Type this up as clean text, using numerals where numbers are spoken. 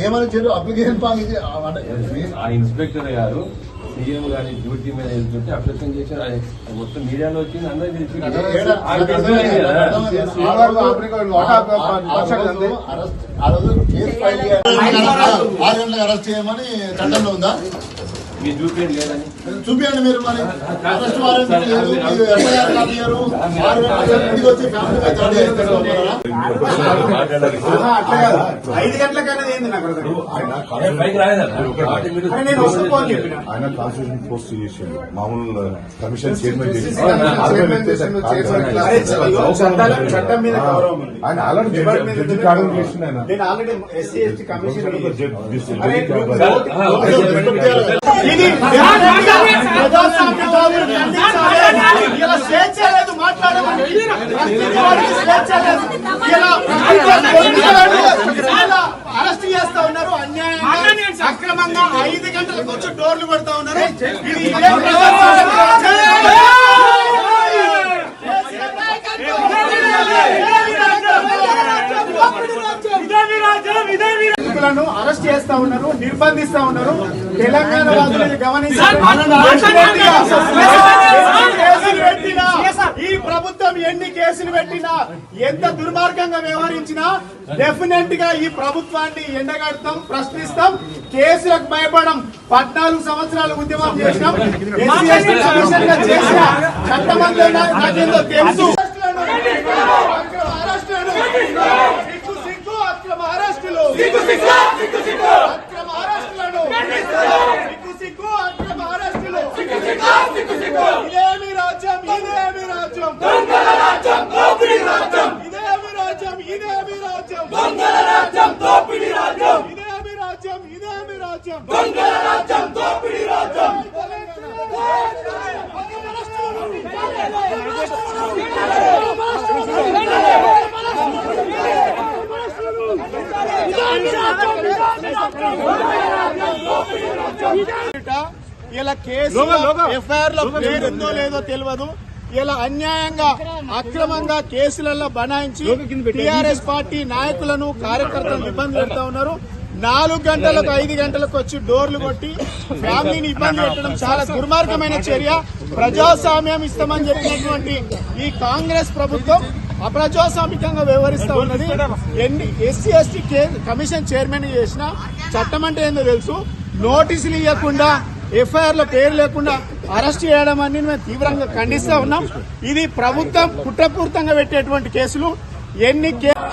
ఏమని చెప్పారు application form ఇది ఆ ఇన్స్పెక్టర్ గారు సీఎం గారి డ్యూటీ మీద వెళ్తుంటే అభ్యర్థన చేశారు. మొత్తం మీడియాలో వచ్చింది, అందరికీ అరెస్ట్ చేయమని చట్టంలో ఉందా? మీరు చూపించండి లేదని చూపించండి. మీరు మరి అరెస్ట్ వారెంట్ ఆయన కాన్స్టిట్యూషన్ పోస్ట్ చేసిండు, మామూలు కమిషన్ చైర్మన్ చేసిండు. ఆయన ఆల్రెడీ జడ్జి కారణం చేసిండు. ఇలా స్వేచ్ఛ లేదు, మాట్లాడమని స్వేచ్ఛ లేదు. అరెస్ట్ చేస్తా ఉన్నారు, అన్యాయంగా అక్రమంగా 5 గంటలకు వచ్చి డోర్లు కొడతా ఉన్నారు. అరెస్ట్ చేస్తా ఉన్నారు, నిర్బంధిస్తా ఉన్నారు. తెలంగాణ రాజులను గమనించారు. ఈ ప్రభుత్వం ఎన్ని కేసులు పెట్టినా, ఎంత దుర్మార్గంగా వ్యవహరించినా డెఫినెట్ గా ఈ ప్రభుత్వాన్ని ఎండగడతాం, ప్రశ్నిస్తాం. కేసులకు భయపడం. 14 సంవత్సరాలు ఉద్యమం చేసినాం. చేసిన చట్టమంతా నాకేందో తెలుసు. ఇదేమి రాజ్యం, ఇదేమి రాజ్యం, దొంగల రాజ్యం, దోపిడీ రాజ్యం. ఇదేమి రాజ్యం, ఇదేమి రాజ్యం, దొంగల రాజ్యం, దోపిడీ రాజ్యం. ఇదేమి రాజ్యం, ఇదేమి రాజ్యం, దొంగల రాజ్యం, దోపిడీ రాజ్యం. ఇలా కేసు ఎఫ్ఐఆర్ లో పేరుందో లేదో తెలియదు. ఇలా అన్యాయంగా అక్రమంగా కేసులలో బనాయించి టీఆర్ఎస్ పార్టీ నాయకులను కార్యకర్తలను ఇబ్బంది పెడతా ఉన్నారు. 4 గంటలకు 5 గంటలకు వచ్చి డోర్లు కొట్టి ఫ్యామిలీని ఇబ్బంది పెట్టడం చాలా దుర్మార్గమైన చర్య. ప్రజాస్వామ్యం ఇస్తామని చెప్పినటువంటి ఈ కాంగ్రెస్ ప్రభుత్వం అప్రజాస్వామికంగా వ్యవహరిస్తా ఉన్నది. ఎస్సీ ఎస్టీ కమిషన్ చైర్మన్ చేసిన చట్టం అంటే ఏందో తెలుసు. నోటీసులు ఇవ్వకుండా, ఎఫ్ఐఆర్ లో పేరు లేకుండా అరెస్ట్ చేయడం అని మేము తీవ్రంగా ఖండిస్తా ఉన్నాం. ఇది ప్రభుత్వం కుట్రపూరితంగా పెట్టేటువంటి కేసులు. ఎన్ని విద్యార్థి